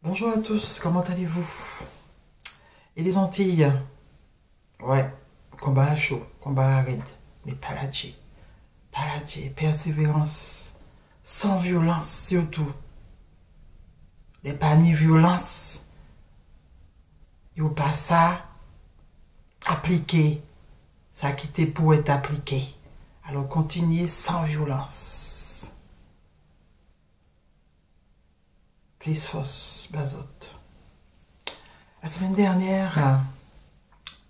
Bonjour à tous, comment allez-vous? Et les Antilles? Ouais, combat à chaud, combat aride, mais paladji, persévérance, sans violence surtout. Les pas ni violence, il faut pas ça appliquer, ça qui était pour être appliqué. Alors continuez sans violence. Please force, bazot. La semaine dernière,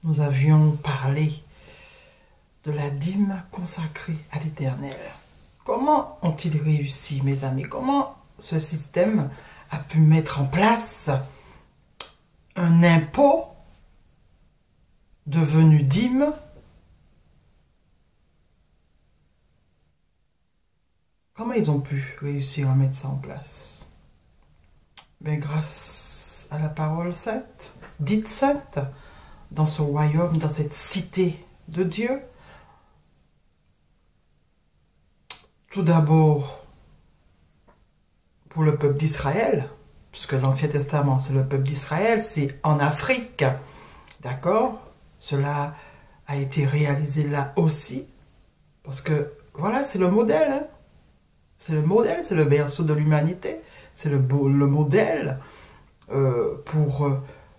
nous avions parlé de la dîme consacrée à l'Éternel. Comment ont-ils réussi, mes amis? Comment ce système a pu mettre en place un impôt devenu dîme? Comment ils ont pu réussir à mettre ça en place? Ben, grâce à la parole sainte, dite sainte, dans ce royaume, dans cette cité de Dieu. Tout d'abord, pour le peuple d'Israël, puisque l'Ancien Testament, c'est le peuple d'Israël, c'est en Afrique, d'accord? Cela a été réalisé là aussi, parce que, voilà, c'est le modèle, hein? C'est le modèle, c'est le berceau de l'humanité, c'est le modèle pour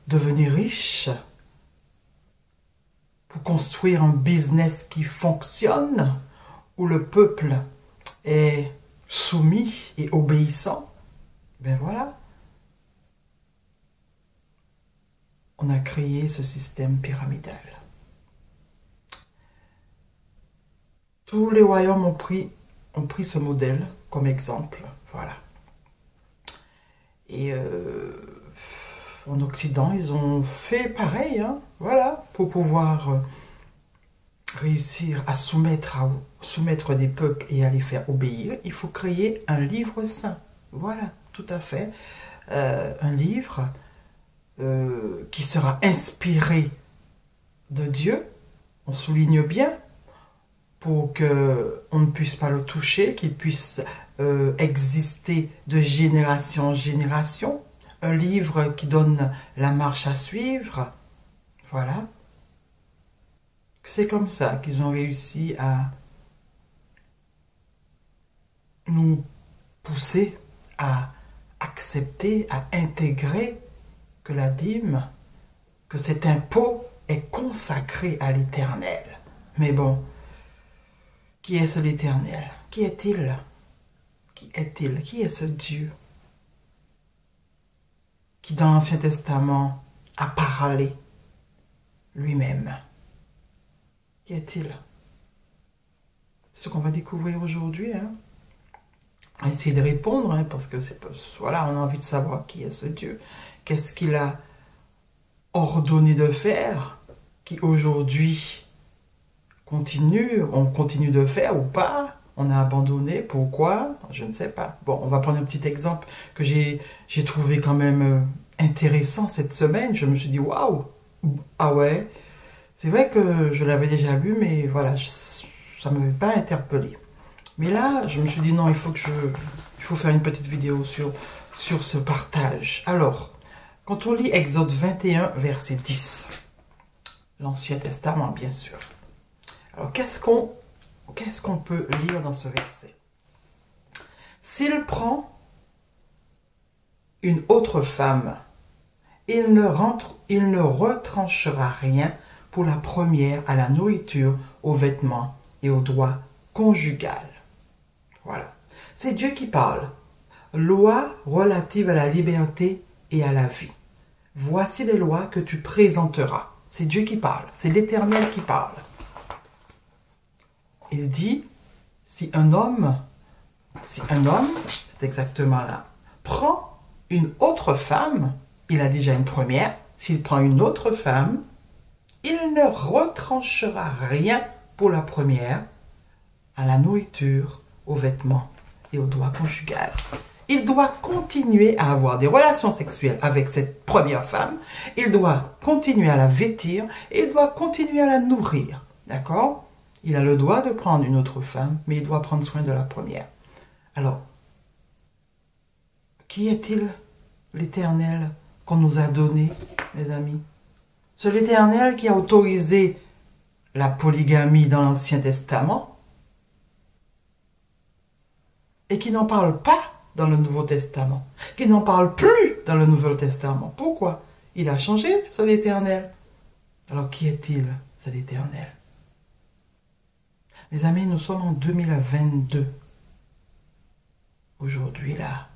devenir riche, pour construire un business qui fonctionne, où le peuple est soumis et obéissant. Ben voilà. On a créé ce système pyramidal. Tous les royaumes ont pris ce modèle comme exemple. Voilà. Et en Occident, ils ont fait pareil. Hein, voilà. Pour pouvoir réussir à soumettre des peuples et à les faire obéir, il faut créer un livre saint. Voilà, tout à fait. Un livre qui sera inspiré de Dieu, on souligne bien, pour qu'on ne puisse pas le toucher, qu'il puisse exister de génération en génération. Un livre qui donne la marche à suivre. Voilà. C'est comme ça qu'ils ont réussi à nous pousser à accepter, à intégrer que la dîme, que cet impôt est consacré à l'Éternel. Mais bon, qui est ce l'Éternel? Qui est-il? Qui est-il? Qui est ce Dieu qui dans l'Ancien Testament a parlé lui-même? Qui est-il? C'est ce qu'on va découvrir aujourd'hui. Hein? On va essayer de répondre, hein, parce que c'est pas, voilà, on a envie de savoir qui est ce Dieu. Qu'est-ce qu'il a ordonné de faire, qui aujourd'hui on continue de faire ou pas, on a abandonné, pourquoi, je ne sais pas. Bon, on va prendre un petit exemple que j'ai trouvé quand même intéressant cette semaine. Je me suis dit, waouh, ah ouais, c'est vrai que je l'avais déjà lu, mais voilà, ça ne m'avait pas interpellé. Mais là, je me suis dit, non, il faut faire une petite vidéo sur ce partage. Alors, quand on lit Exode 21, verset 10, l'Ancien Testament, bien sûr. Alors, qu'est-ce qu'on peut lire dans ce verset? S'il prend une autre femme, il ne retranchera rien pour la première à la nourriture, aux vêtements et aux droits conjugal. Voilà. C'est Dieu qui parle. Loi relative à la liberté et à la vie. Voici les lois que tu présenteras. C'est Dieu qui parle. C'est l'Éternel qui parle. Il dit, si un homme, c'est exactement là, prend une autre femme, il a déjà une première, s'il prend une autre femme, il ne retranchera rien pour la première, à la nourriture, aux vêtements et aux droits conjugal. Il doit continuer à avoir des relations sexuelles avec cette première femme, il doit continuer à la vêtir et il doit continuer à la nourrir. D'accord? Il a le droit de prendre une autre femme, mais il doit prendre soin de la première. Alors, qui est-il l'Éternel qu'on nous a donné, mes amis. C'est l'Éternel qui a autorisé la polygamie dans l'Ancien Testament et qui n'en parle pas dans le Nouveau Testament, qui n'en parle plus dans le Nouveau Testament. Pourquoi? Il a changé, c'est l'Éternel. Alors qui est-il? C'est l'Éternel. Mes amis, nous sommes en 2022. Aujourd'hui, là,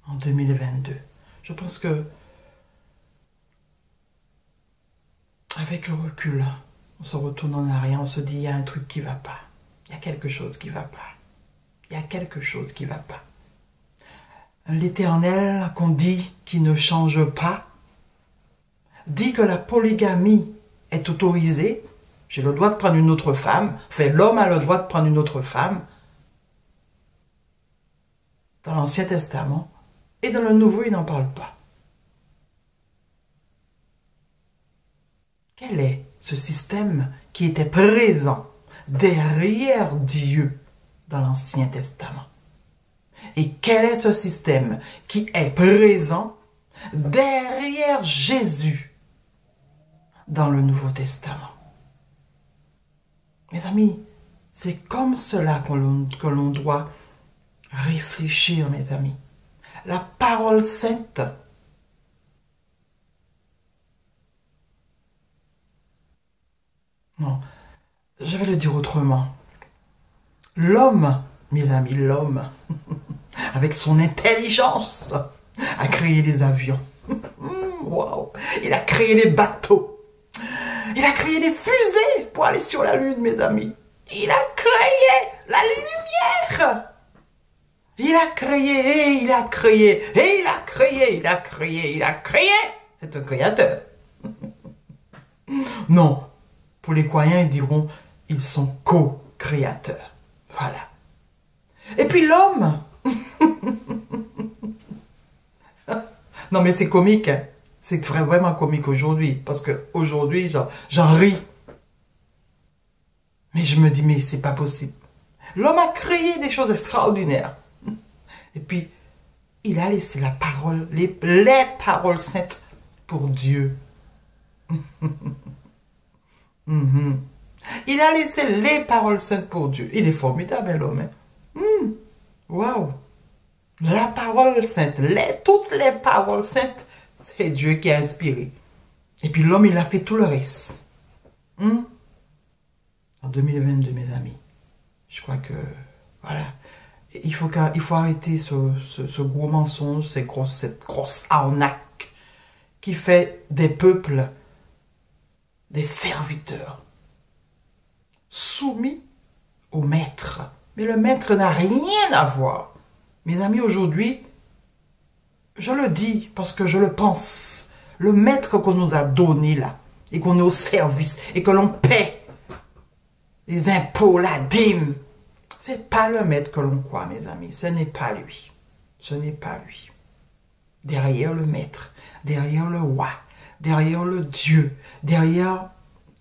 en 2022. Je pense que, avec le recul, on se retourne en arrière, on se dit, il y a un truc qui ne va pas. Il y a quelque chose qui ne va pas. Il y a quelque chose qui ne va pas. L'Éternel, qu'on dit qui ne change pas, dit que la polygamie est autorisée. J'ai le droit de prendre une autre femme. Enfin, l'homme a le droit de prendre une autre femme. Dans l'Ancien Testament. Et dans le Nouveau, il n'en parle pas. Quel est ce système qui était présent derrière Dieu dans l'Ancien Testament? Et quel est ce système qui est présent derrière Jésus dans le Nouveau Testament? Mes amis, c'est comme cela que l'on doit réfléchir, mes amis. La parole sainte non, je vais le dire autrement. L'homme, mes amis, l'homme, avec son intelligence, a créé les avions. Waouh! Il a créé les bateaux. Il a créé des fusées pour aller sur la Lune, mes amis. Il a créé la lumière. Il a créé, et il a créé, et il a créé, il a créé, il a créé. C'est un créateur. Non, pour les croyants, ils diront, ils sont co-créateurs. Voilà. Et puis l'homme. Non mais c'est comique, hein. C'est vraiment comique aujourd'hui, parce qu'aujourd'hui, j'en ris. Mais je me dis, mais c'est pas possible. L'homme a créé des choses extraordinaires. Et puis, il a laissé la parole, les paroles saintes pour Dieu. Il a laissé les paroles saintes pour Dieu. Il est formidable, l'homme. Waouh! La parole sainte, toutes les paroles saintes, c'est Dieu qui a inspiré. Et puis l'homme, il a fait tout le reste. En 2022, mes amis, je crois que, voilà, il faut arrêter ce gros mensonge, cette grosse arnaque qui fait des peuples des serviteurs soumis au maître. Mais le maître n'a rien à voir. Mes amis, aujourd'hui, je le dis parce que je le pense. Le maître qu'on nous a donné là, et qu'on est au service, et que l'on paie les impôts, la dîme, c'est pas le maître que l'on croit, mes amis. Ce n'est pas lui. Ce n'est pas lui. Derrière le maître, derrière le roi, derrière le Dieu, derrière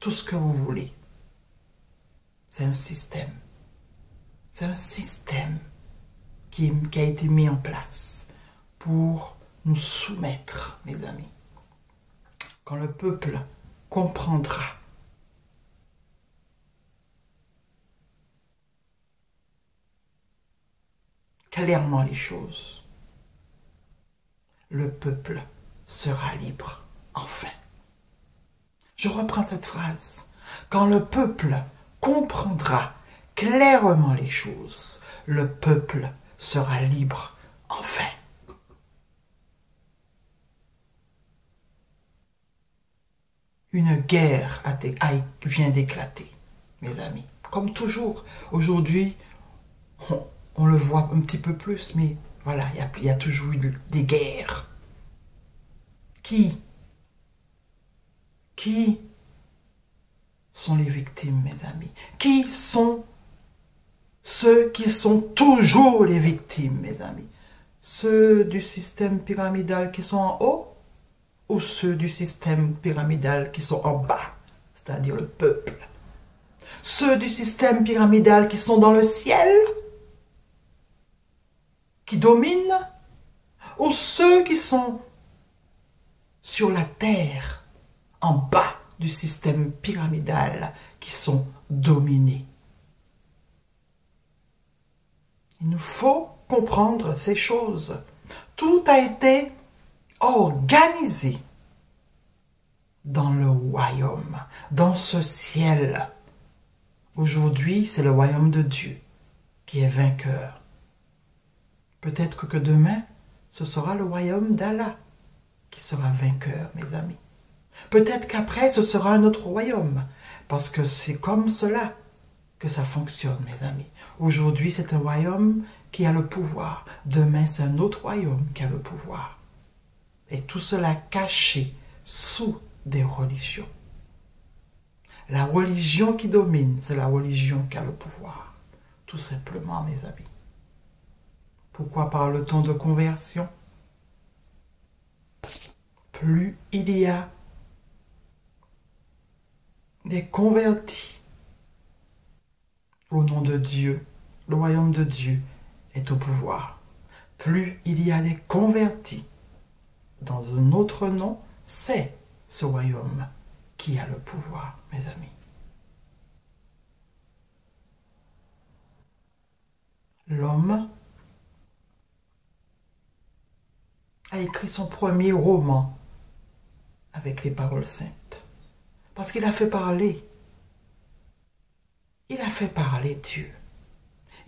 tout ce que vous voulez. C'est un système. C'est un système qui a été mis en place pour nous soumettre, mes amis. Quand le peuple comprendra clairement les choses, le peuple sera libre, enfin. Je reprends cette phrase. Quand le peuple comprendra clairement les choses, le peuple sera libre, enfin. Une guerre vient d'éclater, mes amis. Comme toujours, aujourd'hui, on le voit un petit peu plus, mais voilà, il y a toujours eu des guerres. Qui sont les victimes, mes amis? Qui sont ceux qui sont toujours les victimes, mes amis? Ceux du système pyramidal qui sont en haut ou ceux du système pyramidal qui sont en bas, c'est-à-dire le peuple? Ceux du système pyramidal qui sont dans le ciel, qui dominent, ou ceux qui sont sur la terre, en bas du système pyramidal, qui sont dominés. Il nous faut comprendre ces choses. Tout a été organisé dans le royaume, dans ce ciel. Aujourd'hui, c'est le royaume de Dieu qui est vainqueur. Peut-être que demain, ce sera le royaume d'Allah qui sera vainqueur, mes amis. Peut-être qu'après, ce sera un autre royaume, parce que c'est comme cela que ça fonctionne, mes amis. Aujourd'hui, c'est un royaume qui a le pouvoir. Demain, c'est un autre royaume qui a le pouvoir. Et tout cela caché sous des religions. La religion qui domine, c'est la religion qui a le pouvoir. Tout simplement, mes amis. Pourquoi parle-t-on de conversion? Plus il y a des convertis au nom de Dieu, le royaume de Dieu est au pouvoir. Plus il y a des convertis dans un autre nom, c'est ce royaume qui a le pouvoir, mes amis. L'homme a écrit son premier roman avec les paroles saintes. Parce qu'il a fait parler. Il a fait parler Dieu.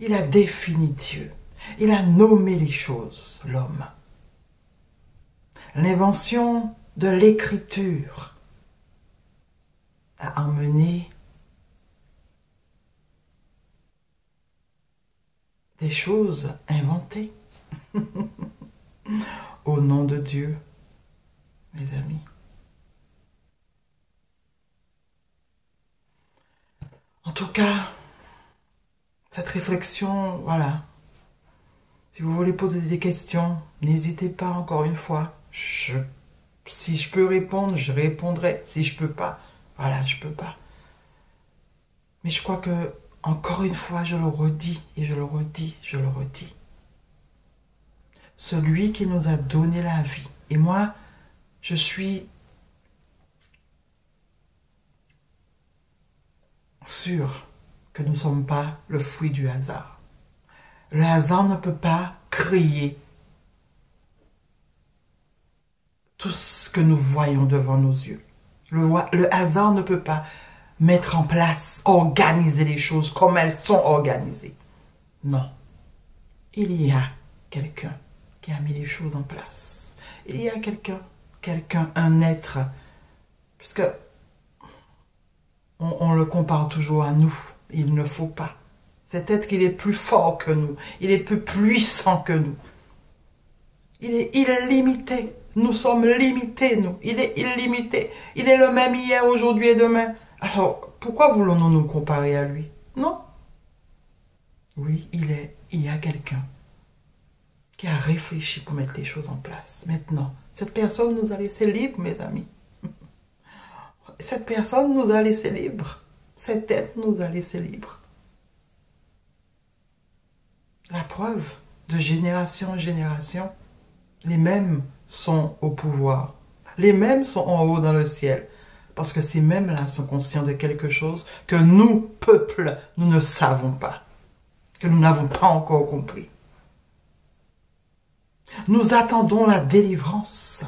Il a défini Dieu. Il a nommé les choses, l'homme. L'invention de l'écriture a emmené des choses inventées au nom de Dieu, mes amis. En tout cas, cette réflexion, voilà. Si vous voulez poser des questions, n'hésitez pas encore une fois. Si je peux répondre, je répondrai. Si je peux pas, voilà, je peux pas. Mais je crois que, encore une fois, je le redis et je le redis, je le redis. Celui qui nous a donné la vie. Et moi, je suis sûr que nous ne sommes pas le fruit du hasard. Le hasard ne peut pas créer tout ce que nous voyons devant nos yeux. Le hasard ne peut pas mettre en place, organiser les choses comme elles sont organisées. Non. Il y a quelqu'un qui a mis les choses en place. Il y a quelqu'un, un être, puisque on le compare toujours à nous. Il ne faut pas. Cet être, il est plus fort que nous. Il est plus puissant que nous. Il est illimité. Nous sommes limités, nous. Il est illimité. Il est le même hier, aujourd'hui et demain. Alors, pourquoi voulons-nous nous comparer à lui? Non. Oui, il y a quelqu'un qui a réfléchi pour mettre les choses en place. Maintenant, cette personne nous a laissés libres, mes amis. Cette personne nous a laissés libres. Cet être nous a laissés libres. La preuve, de génération en génération, les mêmes sont au pouvoir. Les mêmes sont en haut dans le ciel. Parce que ces mêmes-là sont conscients de quelque chose que nous, peuple, nous ne savons pas. Que nous n'avons pas encore compris. Nous attendons la délivrance.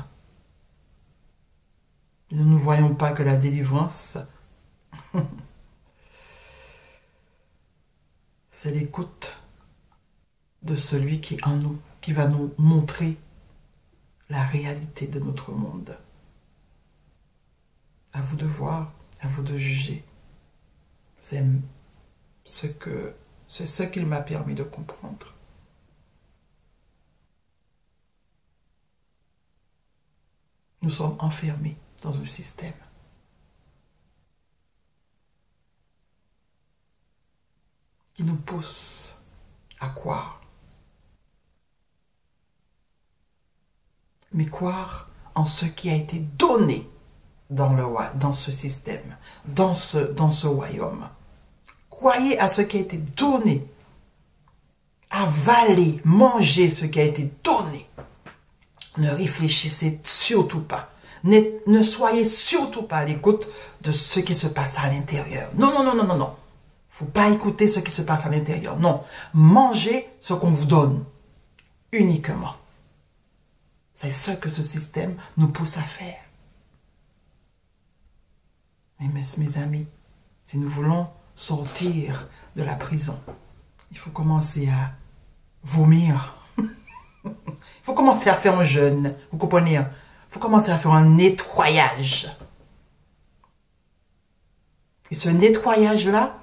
Nous ne voyons pas que la délivrance, c'est l'écoute de celui qui est en nous, qui va nous montrer la réalité de notre monde. À vous de voir, à vous de juger. C'est ce qu'il m'a permis de comprendre. Nous sommes enfermés dans un système. Qui nous pousse à croire. Mais croire en ce qui a été donné dans ce système, dans ce royaume. Croyez à ce qui a été donné. Avalez, mangez ce qui a été donné. Ne réfléchissez surtout pas. Ne soyez surtout pas à l'écoute de ce qui se passe à l'intérieur. Non, non, non, non, non, non. Il ne faut pas écouter ce qui se passe à l'intérieur. Non. Mangez ce qu'on vous donne. Uniquement. C'est ce que ce système nous pousse à faire. Mais mes amis, si nous voulons sortir de la prison, il faut commencer à vomir. Il faut commencer à faire un jeûne. Vous comprenez? Il faut commencer à faire un nettoyage. Et ce nettoyage-là,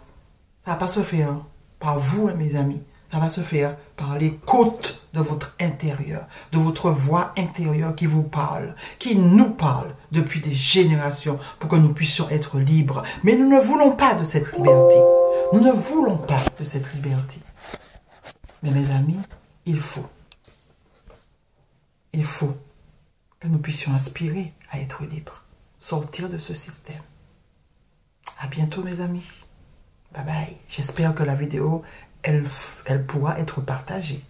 ça ne va pas se faire par vous, mes amis. Ça va se faire par l'écoute de votre intérieur, de votre voix intérieure qui vous parle, qui nous parle depuis des générations pour que nous puissions être libres. Mais nous ne voulons pas de cette liberté. Nous ne voulons pas de cette liberté. Mais mes amis, il faut que nous puissions aspirer à être libres, sortir de ce système. À bientôt mes amis. Bye bye. J'espère que la vidéo, elle pourra être partagée.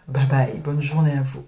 Bye bye. Bonne journée à vous.